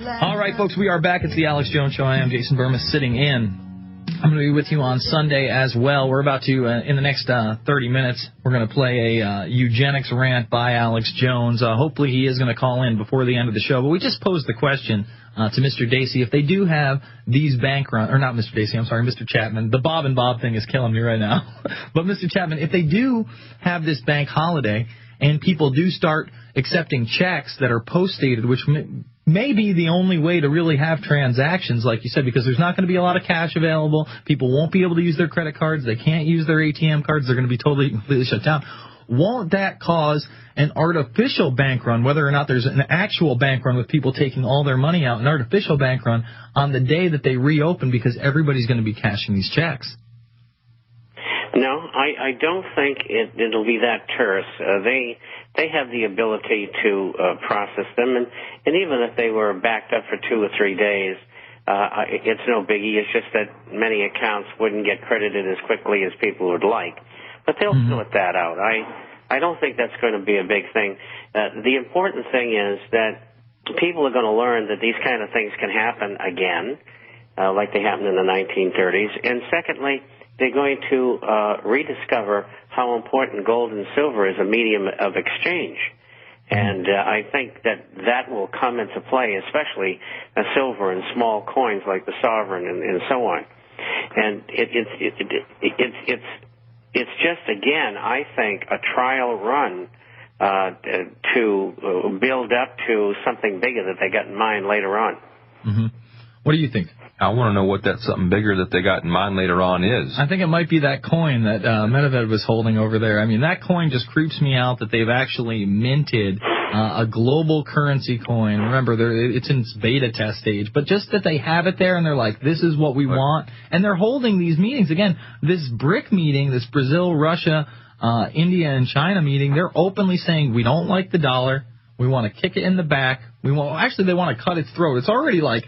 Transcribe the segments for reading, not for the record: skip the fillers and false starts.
All right, folks, we are back. It's the Alex Jones Show. I am Jason Burma sitting in. I'm going to be with you on Sunday as well. We're about to, in the next 30 minutes, we're going to play a eugenics rant by Alex Jones. Hopefully he is going to call in before the end of the show. But we just posed the question to Mr. Dacey. If they do have these bank run, or not Mr. Dacey, I'm sorry, Mr. Chapman. The Bob and Bob thing is killing me right now. But Mr. Chapman, if they do have this bank holiday and people do start accepting checks that are post-dated, which may be the only way to really have transactions, like you said, because there's not going to be a lot of cash available. People won't be able to use their credit cards. They can't use their ATM cards. They're going to be totally, completely shut down. Won't that cause an artificial bank run, whether or not there's an actual bank run with people taking all their money out, an artificial bank run on the day that they reopen because everybody's going to be cashing these checks? No, I don't think it'll be that terse. They have the ability to process them, and even if they were backed up for 2 or 3 days, it's no biggie. It's just that many accounts wouldn't get credited as quickly as people would like. But they'll sort that out. I don't think that's going to be a big thing. The important thing is that people are going to learn that these kind of things can happen again, like they happened in the 1930s. And secondly, they're going to rediscover how important gold and silver is a medium of exchange. And I think that will come into play, especially silver and small coins like the sovereign and so on. And it's just, again, I think, a trial run to build up to something bigger that they got in mind later on. Mm-hmm. What do you think? I want to know what that something bigger that they got in mind later on is. I think it might be that coin that Medvedev was holding over there. I mean, that coin just creeps me out that they've actually minted a global currency coin. Remember, it's in its beta test stage. But just that they have it there and they're like, this is what we want. And they're holding these meetings. Again, this BRIC meeting, this Brazil, Russia, India, and China meeting, they're openly saying we don't like the dollar. We want to kick it in the back. Actually, they want to cut its throat. It's already like,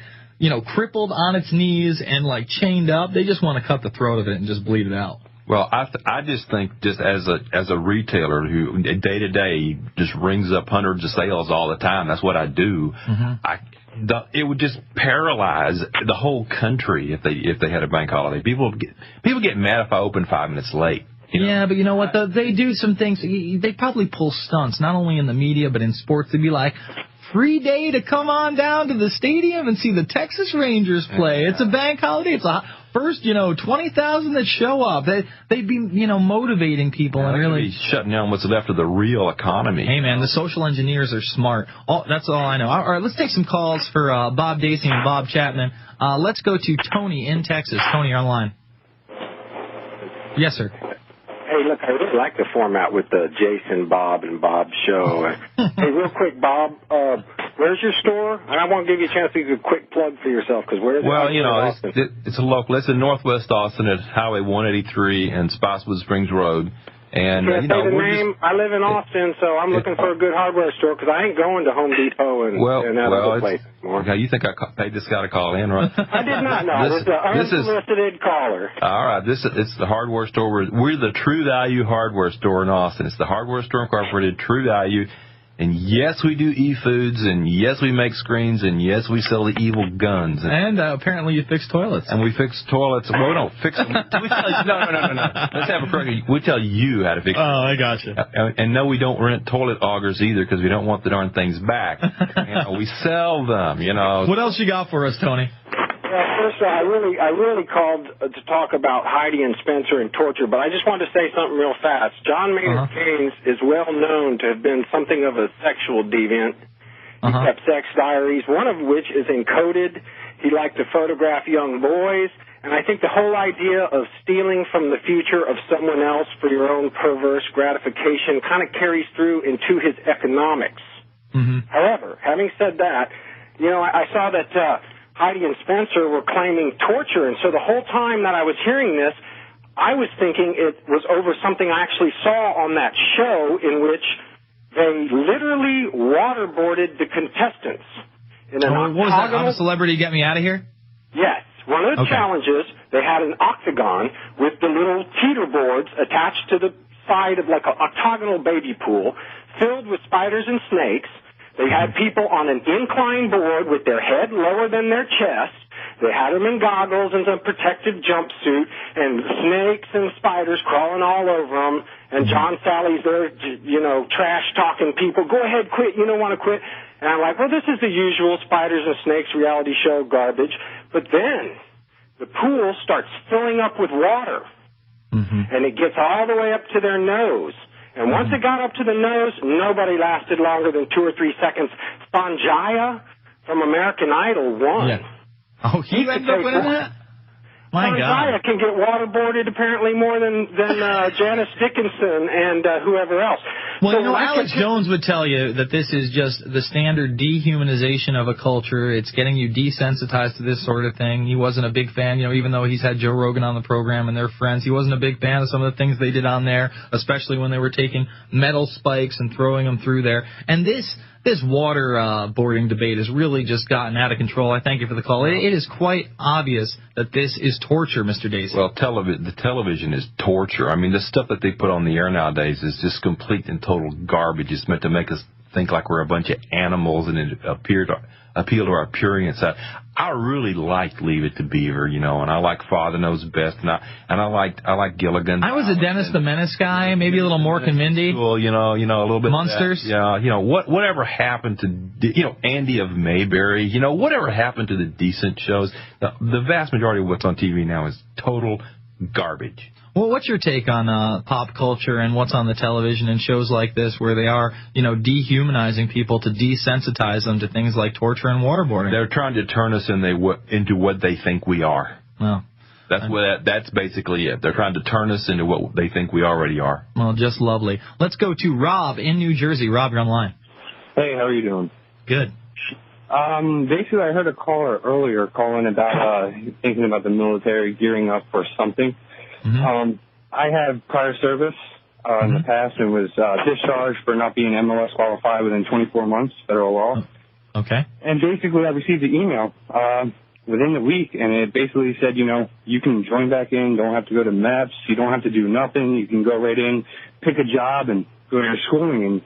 crippled on its knees and like chained up. They just want to cut the throat of it and just bleed it out. Well, I just think just as a retailer who day to day just rings up hundreds of sales all the time, that's what I do. Mm-hmm. It would just paralyze the whole country if they had a bank holiday. People get mad if I open 5 minutes late. Yeah, but you know what? They do some things. They probably pull stunts, not only in the media but in sports. They'd be like, free day to come on down to the stadium and see the Texas Rangers play. It's a bank holiday. It's a first, 20,000 that show up. They'd be, motivating people and really shutting down what's left of the real economy. Hey, man, the social engineers are smart. That's all I know. All right, let's take some calls for Bob Dacey and Bob Chapman. Let's go to Tony in Texas. Tony, you're on the line. Yes, sir. Hey, look, I really like the format with the Jason, Bob, and Bob show. Hey, real quick, Bob, where's your store? And I want to give you a chance to do a quick plug for yourself, because where is it? Well, it's a local. It's in Northwest Austin at Highway 183 and Spotswood Springs Road. And say the name. I live in Austin, so I'm looking for a good hardware store because I ain't going to Home Depot and that other place anymore. Okay, you think I paid this guy to call in, right? I did not know. It was the unsolicited caller. All right, it's the hardware store. We're the True Value Hardware Store in Austin. It's the Hardware Store Incorporated, True Value. And yes, we do e-foods, and yes, we make screens, and yes, we sell the evil guns. And apparently you fix toilets. And we fix toilets. Well, we don't fix them. No. Let's have a correct. We tell you how to fix them. Oh, I gotcha. And no, we don't rent toilet augers either because we don't want the darn things back. We sell them, What else you got for us, Tony? Well, first, I really called to talk about Heidi and Spencer and torture, but I just wanted to say something real fast. John Maynard Keynes is well known to have been something of a sexual deviant. He kept sex diaries, one of which is encoded. He liked to photograph young boys, and I think the whole idea of stealing from the future of someone else for your own perverse gratification kind of carries through into his economics. Mm-hmm. However, having said that, I saw that Heidi and Spencer were claiming torture, and so the whole time that I was hearing this, I was thinking it was over something I actually saw on that show in which they literally waterboarded the contestants. What was that? I'm a Celebrity, Get Me Out of Here? Yes. One of the challenges, they had an octagon with the little teeter boards attached to the side of like an octagonal baby pool filled with spiders and snakes. They had people on an incline board with their head lower than their chest. They had them in goggles and a protective jumpsuit, and snakes and spiders crawling all over them. And John Sally's there, trash-talking people. Go ahead, quit. You don't want to quit. And I'm like, well, this is the usual spiders and snakes reality show garbage. But then the pool starts filling up with water, and it gets all the way up to their nose. And once it got up to the nose, nobody lasted longer than 2 or 3 seconds. Sanjaya from American Idol won. Yeah. Oh, he ended up winning that? My God. Sanjaya can get waterboarded apparently more than Janice Dickinson and whoever else. Well, so Alex Jones would tell you that this is just the standard dehumanization of a culture. It's getting you desensitized to this sort of thing. He wasn't a big fan, even though he's had Joe Rogan on the program and they're friends. He wasn't a big fan of some of the things they did on there, especially when they were taking metal spikes and throwing them through there. And this waterboarding debate has really just gotten out of control. I thank you for the call. It is quite obvious that this is torture, Mr. Dacey. Well, the television is torture. I mean, the stuff that they put on the air nowadays is just complete and total garbage. It's meant to make us think like we're a bunch of animals, and it appeal to our purity inside. I really liked Leave It to Beaver, and I like Father Knows Best, and I like Gilligan. I was a Dennis the Menace guy, maybe a little Mork and Mindy. Well, a little bit. Munsters. Whatever happened to Andy of Mayberry? Whatever happened to the decent shows? The vast majority of what's on TV now is total garbage. Well, what's your take on pop culture and what's on the television and shows like this where they are, dehumanizing people to desensitize them to things like torture and waterboarding? They're trying to turn us into what they think we are. Well, that's basically it. They're trying to turn us into what they think we already are. Well, just lovely. Let's go to Rob in New Jersey. Rob, you're on the line. Hey, how are you doing? Good. Basically, I heard a caller earlier calling about thinking about the military gearing up for something. I had prior service in the past and was discharged for not being MLS qualified within 24 months, federal law. Okay. And basically, I received the email within the week, and it basically said, you can join back in, don't have to go to MEPS, you don't have to do nothing, you can go right in, pick a job, and go to your schooling, and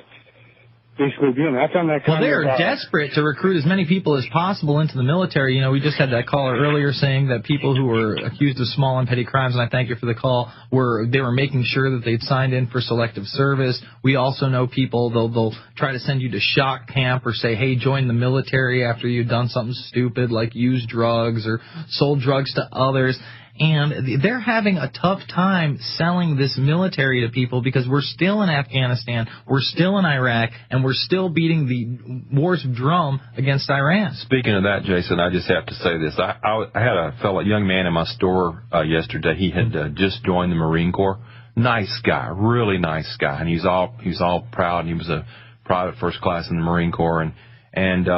basically doing that. I found that well, they're desperate to recruit as many people as possible into the military. We just had that caller earlier saying that people who were accused of small and petty crimes, and I thank you for the call, they were making sure that they'd signed in for selective service. We also know people, they'll try to send you to shock camp or say, hey, join the military after you've done something stupid like use drugs or sold drugs to others. And they're having a tough time selling this military to people because we're still in Afghanistan, we're still in Iraq, and we're still beating the war's drum against Iran. Speaking of that, Jason, I just have to say this. I had a young man in my store yesterday. He had just joined the Marine Corps. Nice guy, really nice guy, and he's all proud. And he was a private first class in the Marine Corps, and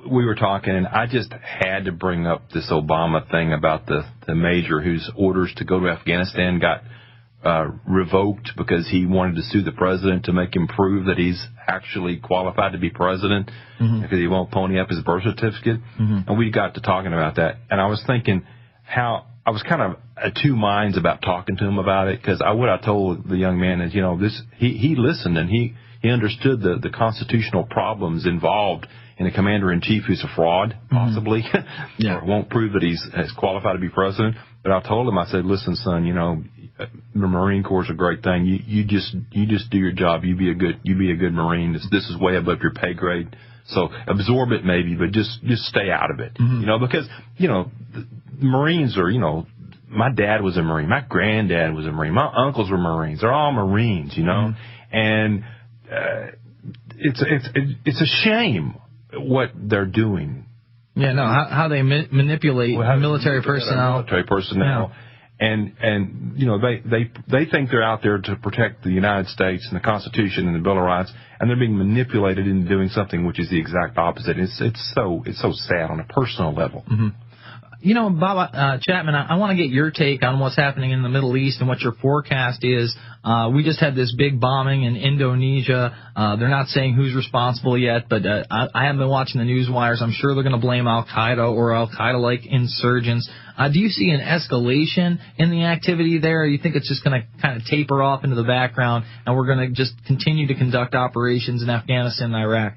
we were talking, and I just had to bring up this Obama thing about the major whose orders to go to Afghanistan got revoked because he wanted to sue the president to make him prove that he's actually qualified to be president because he won't pony up his birth certificate. And we got to talking about that, and I was thinking how I was kind of at two minds about talking to him about it, because what I told the young man is, he listened and he understood the constitutional problems involved in a commander-in-chief who's a fraud, possibly, or won't prove that he's qualified to be president. But I told him, I said, listen, son, the Marine Corps is a great thing. You just do your job. You be a good Marine. This is way above your pay grade. So absorb it maybe, but just stay out of it. Because the Marines are, my dad was a Marine, my granddad was a Marine, my uncles were Marines. They're all Marines, and it's a shame what they're doing. Yeah, no, how they manipulate military personnel. Yeah. And they think they're out there to protect the United States and the Constitution and the Bill of Rights, and they're being manipulated into doing something which is the exact opposite. It's so sad on a personal level. Bob Chapman, I want to get your take on what's happening in the Middle East and what your forecast is. We just had this big bombing in Indonesia. They're not saying who's responsible yet, but I haven't been watching the news wires. I'm sure they're going to blame Al-Qaeda or Al-Qaeda-like insurgents. Do you see an escalation in the activity there, or you think it's just going to kind of taper off into the background and we're going to just continue to conduct operations in Afghanistan and Iraq?